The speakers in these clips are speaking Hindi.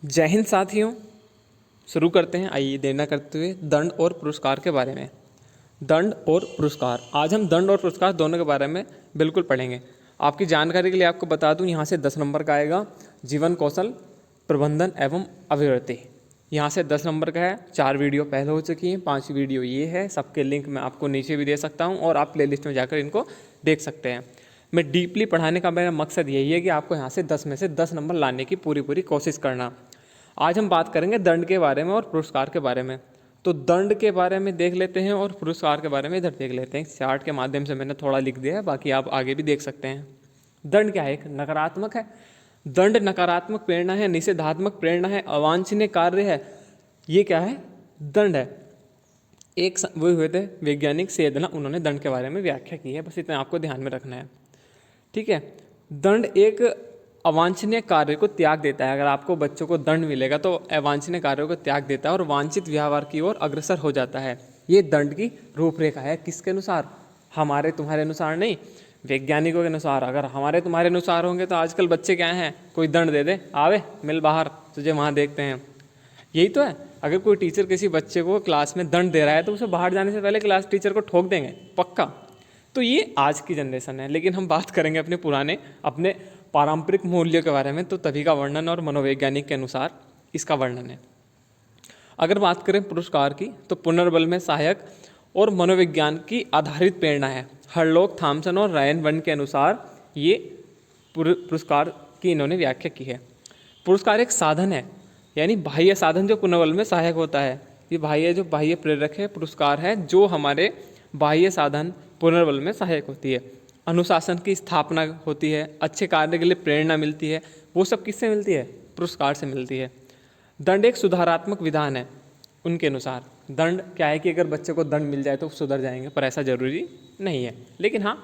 जय हिंद साथियों। शुरू करते हैं आइए देर न करते हुए दंड और पुरस्कार के बारे में। दंड और पुरस्कार, आज हम दंड और पुरस्कार दोनों के बारे में बिल्कुल पढ़ेंगे। आपकी जानकारी के लिए आपको बता दूं, यहाँ से 10 नंबर का आएगा जीवन कौशल प्रबंधन एवं अभिवृद्धि। यहाँ से 10 नंबर का है। 4 वीडियो पहले हो चुकी हैं, 5वीं वीडियो ये है। सबके लिंक मैं आपको नीचे भी दे सकता हूँ और आप प्लेलिस्ट में जाकर इनको देख सकते हैं। मैं डीपली पढ़ाने का मेरा मकसद यही है कि आपको यहाँ से 10 में से 10 नंबर लाने की पूरी कोशिश करना। आज हम बात करेंगे दंड के बारे में और पुरस्कार के बारे में। तो दंड के बारे में देख लेते हैं और पुरस्कार के बारे में इधर देख लेते हैं। चार्ट के माध्यम से मैंने थोड़ा लिख दिया है, बाकी आप आगे भी देख सकते हैं। दंड क्या है? एक नकारात्मक है। दंड नकारात्मक प्रेरणा है, निषेधात्मक प्रेरणा है, अवांछनीय कार्य है। ये क्या है? दंड है। एक वो हुए थे वैज्ञानिक सेदना, उन्होंने दंड के बारे में व्याख्या की है। बस इतना आपको ध्यान में रखना है, ठीक है। दंड एक अवांछनीय कार्य को त्याग देता है। अगर आपको बच्चों को दंड मिलेगा तो अवांछनीय कार्यों को त्याग देता है और वांछित व्यवहार की ओर अग्रसर हो जाता है। ये दंड की रूपरेखा है। किसके अनुसार? हमारे तुम्हारे अनुसार नहीं, वैज्ञानिकों के अनुसार। अगर हमारे तुम्हारे अनुसार होंगे तो आजकल बच्चे क्या हैं, कोई दंड दे दे, आवे मिल बाहर, तुझे वहाँ देखते हैं। यही तो है। अगर कोई टीचर किसी बच्चे को क्लास में दंड दे रहा है तो उसे बाहर जाने से पहले क्लास टीचर को ठोक देंगे, पक्का। तो ये आज की जनरेशन है। लेकिन हम बात करेंगे अपने पुराने, अपने पारंपरिक मूल्यों के बारे में, तो तभी का वर्णन और मनोवैज्ञानिक के अनुसार इसका वर्णन है। अगर बात करें पुरस्कार की, तो पुनर्बल में सहायक और मनोविज्ञान की आधारित प्रेरणा है। हरलॉक, थॉमसन और रायन वन के अनुसार ये पुरस्कार की इन्होंने व्याख्या की है। पुरस्कार एक साधन है, यानी बाह्य साधन जो पुनर्बल में सहायक होता है। ये बाह्य प्रेरक है, पुरस्कार है जो हमारे बाह्य साधन पुनर्बल में सहायक होती है। अनुशासन की स्थापना होती है, अच्छे कार्य के लिए प्रेरणा मिलती है। वो सब किससे मिलती है? पुरस्कार से मिलती है। दंड एक सुधारात्मक विधान है उनके अनुसार। दंड क्या है कि अगर बच्चे को दंड मिल जाए तो सुधर जाएंगे, पर ऐसा जरूरी नहीं है। लेकिन हाँ,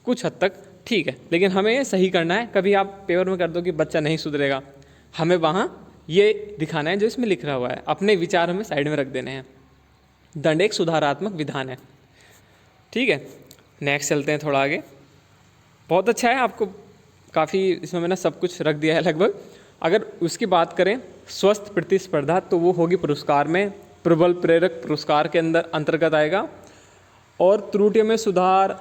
कुछ हद तक ठीक है। लेकिन हमें ये सही करना है। कभी आप पेपर में कर दो कि बच्चा नहीं सुधरेगा, हमें वहाँ ये दिखाना है जो इसमें लिख रहा हुआ है। अपने विचार हमें साइड में रख देने हैं। दंड एक सुधारात्मक विधान है, ठीक है। नेक्स्ट चलते हैं थोड़ा आगे। बहुत अच्छा है, आपको काफ़ी इसमें मैंने सब कुछ रख दिया है लगभग। अगर उसकी बात करें स्वस्थ प्रतिस्पर्धा, तो वो होगी पुरस्कार में। प्रबल प्रेरक पुरस्कार के अंतर्गत आएगा। और त्रुटियों में सुधार,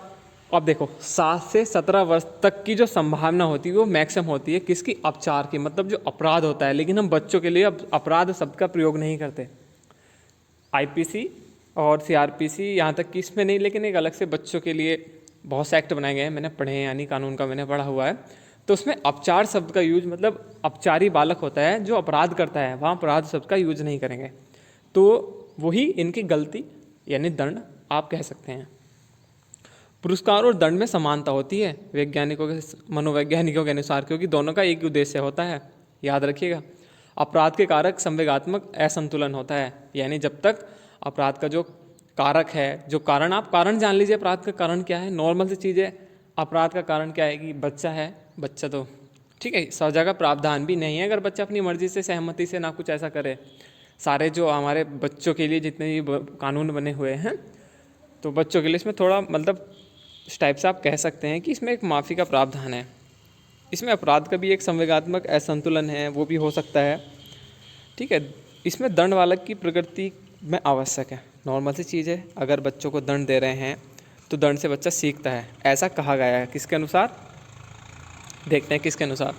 अब देखो 7 से 17 वर्ष तक की जो संभावना होती है वो मैक्सिमम होती है। किसकी? अपचार की, मतलब जो अपराध होता है। लेकिन हम बच्चों के लिए अब अपराध शब्द का प्रयोग नहीं करते। आईपीसी और सीआरपीसी यहाँ तक कि इसमें नहीं, लेकिन एक अलग से बच्चों के लिए बहुत से एक्ट बनाए गए हैं, मैंने पढ़े हैं, यानी कानून का मैंने पढ़ा हुआ है। तो उसमें अपचार शब्द का यूज, मतलब अपचारी बालक होता है जो अपराध करता है, वहाँ अपराध शब्द का यूज नहीं करेंगे। तो वही इनकी गलती यानी दंड आप कह सकते हैं। पुरस्कार और दंड में समानता होती है मनोवैज्ञानिकों के अनुसार, क्योंकि दोनों का एक ही उद्देश्य होता है, याद रखिएगा। अपराध के कारक संवेगात्मक असंतुलन होता है, यानी जब तक अपराध का जो कारक है, जो कारण, आप कारण जान लीजिए। अपराध का कारण क्या है? नॉर्मल सी चीज़ है। अपराध का कारण क्या है कि बच्चा है, बच्चा तो ठीक है, सजा का प्रावधान भी नहीं है अगर बच्चा अपनी मर्जी से, सहमति से ना कुछ ऐसा करे। सारे जो हमारे बच्चों के लिए जितने भी कानून बने हुए हैं, तो बच्चों के लिए इसमें थोड़ा, मतलब इस टाइप से आप कह सकते हैं कि इसमें एक माफ़ी का प्रावधान है। इसमें अपराध का भी एक संवेगात्मक असंतुलन है, वो भी हो सकता है, ठीक है। इसमें दंड बालक की प्रकृति में आवश्यक है। नॉर्मल सी चीज़ है, अगर बच्चों को दंड दे रहे हैं तो दंड से बच्चा सीखता है, ऐसा कहा गया है। किसके अनुसार? देखते हैं किसके अनुसार।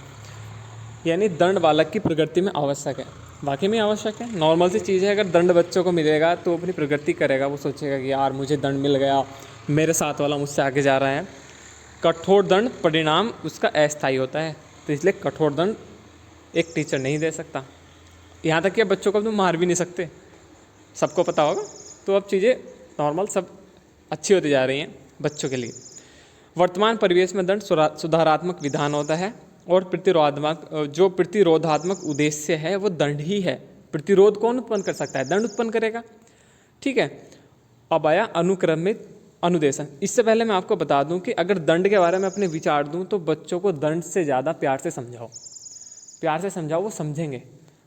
यानी दंड बालक की प्रकृति में आवश्यक है। वाकई में आवश्यक है, नॉर्मल सी चीज़ है। अगर दंड बच्चों को मिलेगा तो अपनी प्रकृति करेगा, वो सोचेगा कि यार मुझे दंड मिल गया, मेरे साथ वाला मुझसे आगे जा रहा है। कठोर दंड परिणाम उसका अस्थायी होता है, तो इसलिए कठोर दंड एक टीचर नहीं दे सकता। यहाँ तक कि बच्चों को तो मार भी नहीं सकते, सबको पता होगा। तो अब चीज़ें नॉर्मल सब अच्छी होती जा रही हैं बच्चों के लिए। वर्तमान परिवेश में दंड सुधारात्मक विधान होता है और प्रतिरोधात्मक उद्देश्य है वो दंड ही है। प्रतिरोध कौन उत्पन्न कर सकता है? दंड उत्पन्न करेगा, ठीक है। अब आया अनुक्रमित अनुदेशन। इससे पहले मैं आपको बता दूं कि अगर दंड के बारे में अपने विचार दूं तो बच्चों को दंड से ज़्यादा प्यार से समझाओ। प्यार से समझाओ, वो समझेंगे।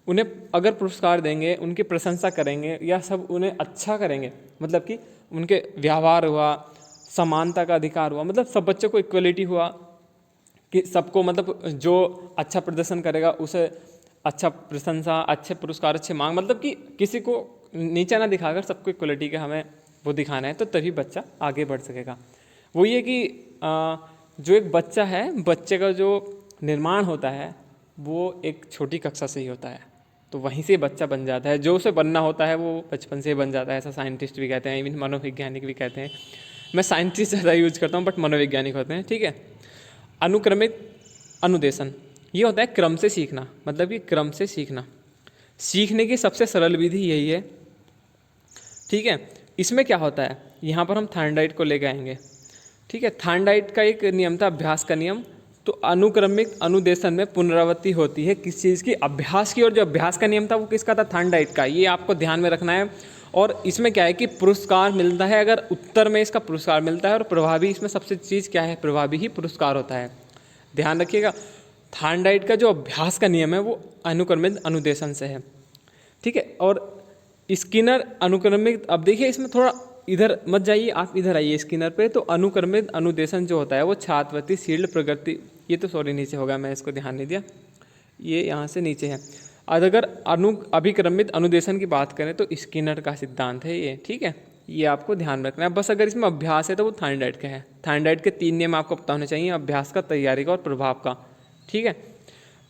उन्हें अगर पुरस्कार देंगे, उनकी प्रशंसा करेंगे या सब उन्हें अच्छा करेंगे, मतलब कि उनके व्यवहार हुआ, समानता का अधिकार हुआ, मतलब सब बच्चों को इक्वलिटी हुआ कि सबको, मतलब जो अच्छा प्रदर्शन करेगा उसे अच्छा प्रशंसा, अच्छे पुरस्कार, अच्छे मांग, मतलब कि किसी को नीचा ना दिखाकर सबको इक्वलिटी का हमें वो दिखाना है, तो तभी बच्चा आगे बढ़ सकेगा। वो ये कि जो एक बच्चा है, बच्चे का जो निर्माण होता है वो एक छोटी कक्षा से ही होता है, तो वहीं से बच्चा बन जाता है। जो उसे बनना होता है वो बचपन से ही बन जाता है, ऐसा साइंटिस्ट भी कहते हैं, इवन मनोवैज्ञानिक भी कहते हैं। मैं साइंटिस्ट ज़्यादा यूज करता हूँ, बट मनोवैज्ञानिक होते हैं, ठीक है। अनुक्रमिक अनुदेशन, ये होता है क्रम से सीखना, मतलब कि क्रम से सीखना। सीखने की सबसे सरल विधि यही है, ठीक है। इसमें क्या होता है, यहाँ पर हम थार्नडाइट को लेकर आएंगे, ठीक है। थार्नडाइट का एक नियम था, अभ्यास का नियम। तो अनुक्रमिक अनुदेशन में पुनरावृत्ति होती है किस चीज़ की, अभ्यास की। और जो अभ्यास का नियम था वो किसका था, थार्नडाइट का। ये आपको ध्यान में रखना है। और इसमें क्या है कि पुरस्कार मिलता है, अगर उत्तर में इसका पुरस्कार मिलता है। और प्रभावी, इसमें सबसे चीज़ क्या है, प्रभावी ही पुरस्कार होता है, ध्यान रखिएगा। थार्नडाइट का जो अभ्यास का नियम है वो अनुक्रमिक अनुदेशन से है, ठीक है। और स्किनर अनुक्रमिक, अब देखिए इसमें थोड़ा इधर मत जाइए, आप इधर आइए स्किनर पे। तो अनुक्रमिक अनुदेशन जो होता है वो छात्रवृत्ति, शील्ड, प्रगति, ये तो सॉरी नीचे होगा, मैं इसको ध्यान नहीं दिया, ये यहाँ से नीचे है। अगर अभिक्रमित अनुदेशन की बात करें तो स्किनर का सिद्धांत है ये, ठीक है। ये आपको ध्यान रखना है बस। अगर इसमें अभ्यास है तो वो थार्नडाइट का है। थार्नडाइट के 3 नियम आपको पता होने चाहिए, अभ्यास का, तैयारी का और प्रभाव का, ठीक है।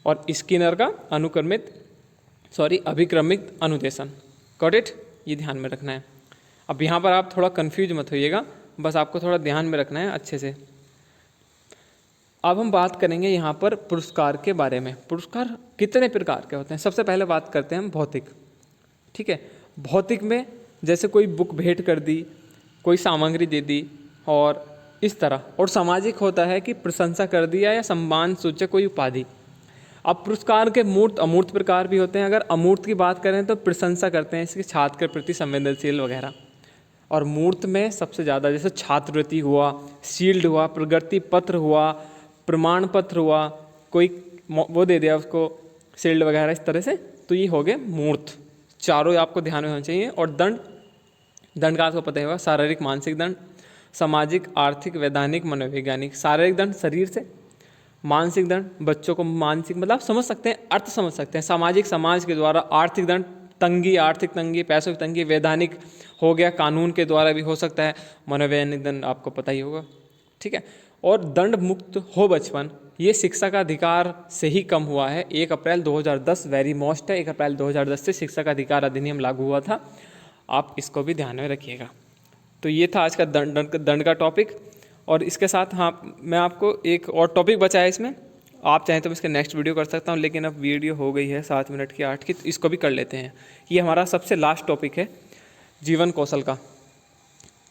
और स्किनर का अभिक्रमिक अनुदेशन, गॉट इट, ये ध्यान में रखना है। अब यहाँ पर आप थोड़ा कंफ्यूज मत होइएगा, बस आपको थोड़ा ध्यान में रखना है अच्छे से। अब हम बात करेंगे यहाँ पर पुरस्कार के बारे में। पुरस्कार कितने प्रकार के होते हैं, सबसे पहले बात करते हैं हम भौतिक, ठीक है। भौतिक में जैसे कोई बुक भेंट कर दी, कोई सामग्री दे दी, और इस तरह। और सामाजिक होता है कि प्रशंसा कर दिया या सम्मान सूचक कोई उपाधि। अब पुरस्कार के मूर्त अमूर्त प्रकार भी होते हैं। अगर अमूर्त की बात करें तो प्रशंसा करते हैं इसके छात्र के प्रति संवेदनशील वगैरह। और मूर्त में सबसे ज़्यादा जैसे छात्रवृत्ति हुआ, शील्ड हुआ, प्रगति पत्र हुआ, प्रमाण पत्र हुआ, कोई वो दे दिया उसको शील्ड वगैरह, इस तरह से। तो ये हो गए मूर्त, चारों आपको ध्यान में होना चाहिए। और दंड का आपको पता ही होगा, शारीरिक, मानसिक दंड, सामाजिक, आर्थिक, वैधानिक, मनोवैज्ञानिक। शारीरिक दंड शरीर से, मानसिक दंड बच्चों को मानसिक, मतलब समझ सकते हैं, अर्थ समझ सकते हैं। सामाजिक, समाज के द्वारा। आर्थिक दंड तंगी, आर्थिक तंगी, पैसों की तंगी। वैधानिक हो गया, कानून के द्वारा भी हो सकता है। मनोवैज्ञानिक दंड आपको पता ही होगा, ठीक है। और दंड मुक्त हो बचपन, ये शिक्षा का अधिकार से ही कम हुआ है। 1 अप्रैल 2010 वेरी मोस्ट है, 1 अप्रैल 2010 से शिक्षा का अधिकार अधिनियम लागू हुआ था, आप इसको भी ध्यान में रखिएगा। तो ये था आज का दंड का टॉपिक। और इसके साथ हाँ, मैं आपको एक और टॉपिक बचा है इसमें, आप चाहें तो मैं इसके नेक्स्ट वीडियो कर सकता हूँ, लेकिन अब वीडियो हो गई है 7 मिनट की, 8 की, तो इसको भी कर लेते हैं। ये हमारा सबसे लास्ट टॉपिक है जीवन कौशल का।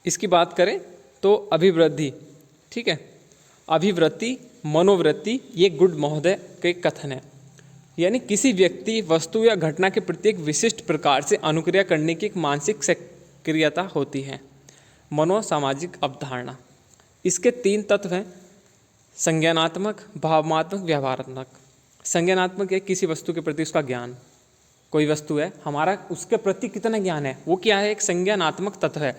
इसकी बात करें तो अभिवृद्धि, ठीक है। अभिवृत्ति, मनोवृत्ति, ये गुड महोदय के कथन है। यानी किसी व्यक्ति, वस्तु या घटना के प्रति एक विशिष्ट प्रकार से अनुक्रिया करने की एक मानसिक सक्रियता होती है। मनोसामाजिक अवधारणा, इसके 3 तत्व हैं, संज्ञानात्मक, भावनात्मक, व्यवहारात्मक। संज्ञानात्मक है किसी वस्तु के प्रति उसका ज्ञान, कोई वस्तु है, हमारा उसके प्रति कितना ज्ञान है, वो क्या है, एक संज्ञानात्मक तत्व है।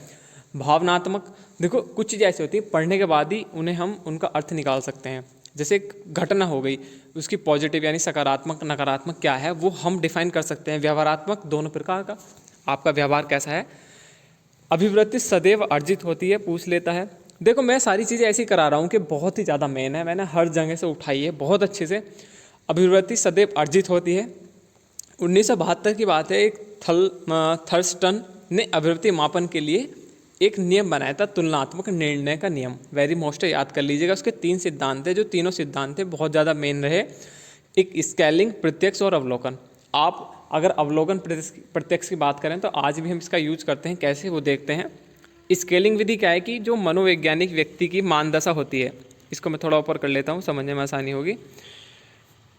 भावनात्मक, देखो कुछ चीज़ें ऐसी होती है पढ़ने के बाद ही उन्हें हम उनका अर्थ निकाल सकते हैं। जैसे एक घटना हो गई, उसकी पॉजिटिव यानी सकारात्मक, नकारात्मक क्या है वो हम डिफाइन कर सकते हैं। व्यवहारात्मक, दोनों प्रकार का, आपका व्यवहार कैसा है। अभिवृत्ति सदैव अर्जित होती है, पूछ लेता है। देखो मैं सारी चीज़ें ऐसी करा रहा हूँ कि बहुत ही ज़्यादा मेन है, मैंने हर जगह से उठाई है बहुत अच्छे से। अभिवृत्ति सदैव अर्जित होती है। 1972 की बात है, एक थर्स्टन ने अभिवृत्ति मापन के लिए एक नियम बनाया था, तुलनात्मक निर्णय का नियम। वेरी मोस्ट याद कर लीजिएगा। उसके 3 सिद्धांत थे, जो तीनों सिद्धांत थे बहुत ज़्यादा मेन रहे। एक स्केलिंग, प्रत्यक्ष और अवलोकन। आप अगर अवलोकन प्रत्यक्ष की बात करें तो आज भी हम इसका यूज करते हैं, कैसे वो देखते हैं। स्केलिंग विधि क्या है कि जो मनोवैज्ञानिक व्यक्ति की मानदशा होती है, इसको मैं थोड़ा ऊपर कर लेता हूँ, समझने में आसानी होगी।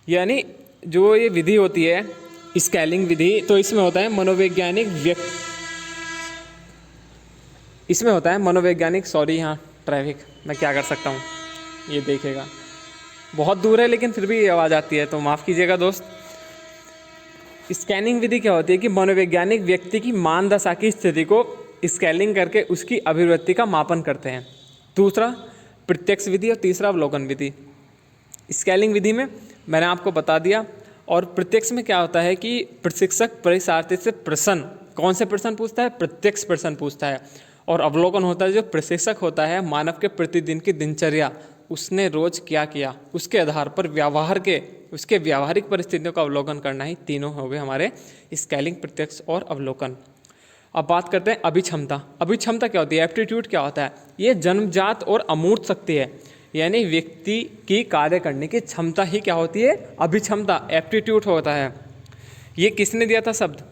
यानी जो ये विधि होती है स्केलिंग विधि, तो इसमें होता है मनोवैज्ञानिक इसमें होता है मनोवैज्ञानिक, सॉरी यहाँ ट्रैफिक, मैं क्या कर सकता हूँ, ये देखेगा बहुत दूर है लेकिन फिर भी आवाज़ आती है तो माफ़ कीजिएगा दोस्त। स्कैनिंग विधि क्या होती है कि मनोवैज्ञानिक व्यक्ति की मानदशा की स्थिति को स्केलिंग करके उसकी अभिवृत्ति का मापन करते हैं। दूसरा प्रत्यक्ष विधि और तीसरा अवलोकन विधि। स्केलिंग विधि में मैंने आपको बता दिया, और प्रत्यक्ष में क्या होता है कि प्रशिक्षक परीक्षार्थी से प्रश्न, कौन से प्रश्न पूछता है? प्रत्यक्ष प्रश्न पूछता है। और अवलोकन होता है, जो प्रशिक्षक होता है मानव के प्रतिदिन की दिनचर्या, उसने रोज क्या किया, उसके आधार पर उसके व्यावहारिक परिस्थितियों का अवलोकन करना ही तीनों हो गए हमारे स्केलिंग, प्रत्यक्ष और अवलोकन। अब बात करते हैं अभिक्षमता। अभिक्षमता क्या होती है? एप्टीट्यूड क्या होता है? ये जन्मजात और अमूर्त शक्ति है, यानी व्यक्ति की कार्य करने की क्षमता ही क्या होती है? अभिक्षमता, एप्टीट्यूड होता है। ये किसने दिया था शब्द?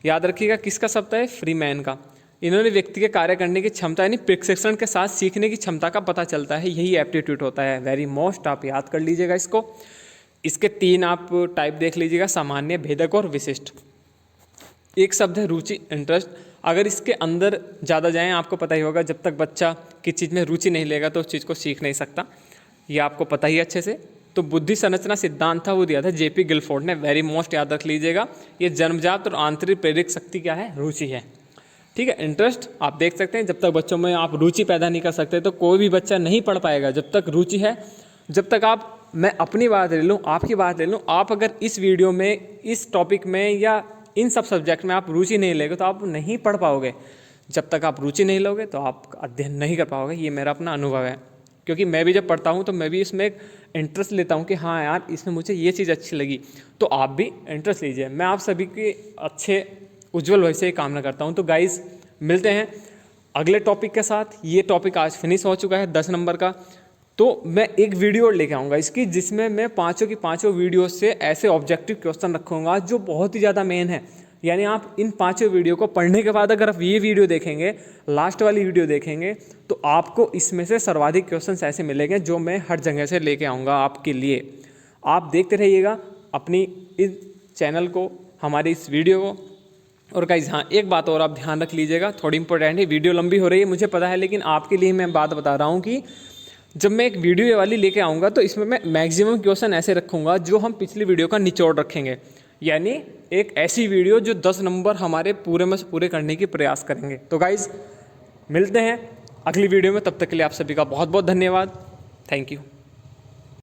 याद रखिएगा, किसका शब्द है? फ्रीमैन का। इन्होंने व्यक्ति के कार्य करने की क्षमता यानी प्रशिक्षण के साथ सीखने की क्षमता का पता चलता है, यही एप्टीट्यूड होता है। वेरी मोस्ट, आप याद कर लीजिएगा इसको। इसके 3 आप टाइप देख लीजिएगा, सामान्य, भेदक और विशिष्ट। एक शब्द है रुचि, इंटरेस्ट। अगर इसके अंदर ज़्यादा जाएं, आपको पता ही होगा, जब तक बच्चा किस चीज़ में रुचि नहीं लेगा तो उस चीज़ को सीख नहीं सकता, ये आपको पता ही अच्छे से। तो बुद्धि संरचना सिद्धांत था, वो दिया था जेपी गिलफोर्ड ने। वेरी मोस्ट याद रख लीजिएगा। ये जन्मजात और आंतरिक प्रेरक शक्ति क्या है? रुचि है। ठीक है। इंटरेस्ट आप देख सकते हैं, जब तक बच्चों में आप रुचि पैदा नहीं कर सकते तो कोई भी बच्चा नहीं पढ़ पाएगा। जब तक रुचि है, जब तक आप, मैं अपनी बात ले लूँ, आपकी बात ले लूँ, आप अगर इस वीडियो में, इस टॉपिक में या इन सब सब्जेक्ट में आप रुचि नहीं लेंगे तो आप नहीं पढ़ पाओगे। जब तक आप रुचि नहीं लोगे तो आप अध्ययन नहीं कर पाओगे। ये मेरा अपना अनुभव है, क्योंकि मैं भी जब पढ़ता हूँ तो मैं भी इसमें एक इंटरेस्ट लेता हूँ कि हाँ यार, इसमें मुझे ये चीज़ अच्छी लगी, तो आप भी इंटरेस्ट लीजिए। मैं आप सभी के अच्छे उज्जवल भविष्य की कामना करता हूँ। तो गाइस, मिलते हैं अगले टॉपिक के साथ। ये टॉपिक आज फिनिश हो चुका है 10 नंबर का। तो मैं एक वीडियो लेके आऊँगा इसकी, जिसमें मैं पाँचों की पाँचों वीडियो से ऐसे ऑब्जेक्टिव क्वेश्चन रखूँगा जो बहुत ही ज़्यादा मेन है। यानी आप इन 5 वीडियो को पढ़ने के बाद अगर आप ये वीडियो देखेंगे, लास्ट वाली वीडियो देखेंगे, तो आपको इसमें से सर्वाधिक क्वेश्चंस ऐसे मिलेंगे जो मैं हर जगह से लेके आऊँगा आपके लिए। आप देखते रहिएगा अपनी इस चैनल को, हमारी इस वीडियो को। और गाइस हाँ, एक बात और आप ध्यान रख लीजिएगा, थोड़ी इंपॉर्टेंट है। वीडियो लंबी हो रही है मुझे पता है, लेकिन आपके लिए मैं बात बता रहा हूँ कि जब मैं एक वीडियो ये वाली लेके आऊँगा तो इसमें मैं मैक्सिमम क्वेश्चन ऐसे रखूँगा जो हम पिछली वीडियो का निचोड़ रखेंगे। यानी एक ऐसी वीडियो जो 10 नंबर हमारे पूरे में से पूरे करने की प्रयास करेंगे। तो गाइस, मिलते हैं अगली वीडियो में, तब तक के लिए आप सभी का बहुत बहुत धन्यवाद। Thank you.